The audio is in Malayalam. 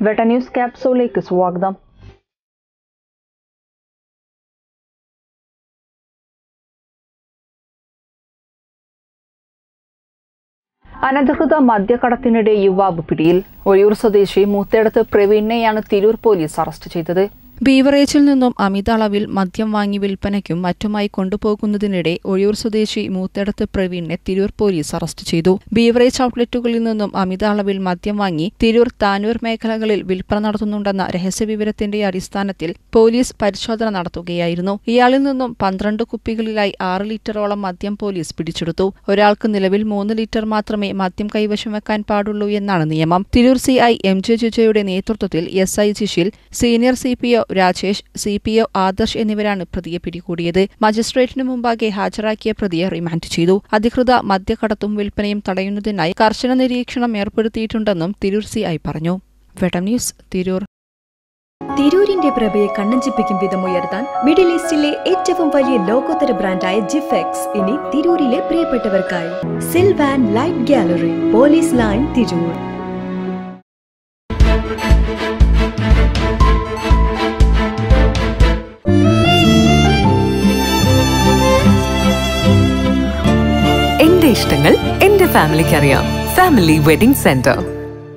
വെട്ട ന്യൂസ് ക്യാപ്സൂളിലേക്ക് സ്വാഗതം. അനധികൃത മദ്യക്കടത്തിനിടെ യുവാവ് പിടിയിൽ. ഒഴിയൂർ സ്വദേശി മൂത്തേടത്ത് പ്രവീണിനെയാണ് തിരൂർ പോലീസ് അറസ്റ്റ് ചെയ്തത്. ബീവറേജിൽ നിന്നും അമിത അളവിൽ മദ്യം വാങ്ങി വിൽപ്പനയ്ക്കും മറ്റുമായി കൊണ്ടുപോകുന്നതിനിടെ ഒഴിയൂർ സ്വദേശി മൂത്തേടത്ത് പ്രവീണിനെ തിരൂർ പോലീസ് അറസ്റ്റ് ചെയ്തു. ബീവറേജ് ഔട്ട്ലെറ്റുകളിൽ നിന്നും അമിത അളവിൽ മദ്യം വാങ്ങി തിരൂർ താനൂർ മേഖലകളിൽ വിൽപ്പന നടത്തുന്നുണ്ടെന്ന രഹസ്യവിവരത്തിന്റെ അടിസ്ഥാനത്തിൽ പോലീസ് പരിശോധന നടത്തുകയായിരുന്നു. ഇയാളിൽ നിന്നും 12 കുപ്പികളിലായി 6 ലിറ്ററോളം മദ്യം പോലീസ് പിടിച്ചെടുത്തു. ഒരാൾക്ക് നിലവിൽ 3 ലിറ്റർ മാത്രമേ മദ്യം കൈവശം വെക്കാൻ പാടുള്ളൂ എന്നാണ് നിയമം. തിരൂർ CI MJ ജുജയുടെ നേതൃത്വത്തിൽ SI Jishil, senior CPO Rajesh, CPO Adarsh എന്നിവരാണ് പ്രതിയെ പിടികൂടിയത്. മജിസ്ട്രേറ്റിനു മുമ്പാകെ ഹാജരാക്കിയ പ്രതിയെ റിമാൻഡ് ചെയ്തു. അധികൃത മദ്യക്കടത്തും വിൽപ്പനയും തടയുന്നതിനായി കർശന നിരീക്ഷണം ഏർപ്പെടുത്തിയിട്ടുണ്ടെന്നും തിരൂർ CI പറഞ്ഞു. വെട്ടം ന്യൂസ്, തിരൂർ. തിരൂരിന്റെ പ്രഭയെ കണ്ണഞ്ചിപ്പിക്കും വിധം ഉയർത്താൻ മിഡിൽ ഈസ്റ്റിലെ ഏറ്റവും വലിയ ലോകോത്തര ബ്രാൻഡായ ജിഫെക്സ് ഇനി തിരൂരിലെ പ്രിയപ്പെട്ടവർക്കായി. Sylvan light gallery, police line, Tirur. എന്റെ ഇഷ്ടങ്ങൾ എന്റെ ഫാമിലിക്ക് അറിയാം. Family wedding centre.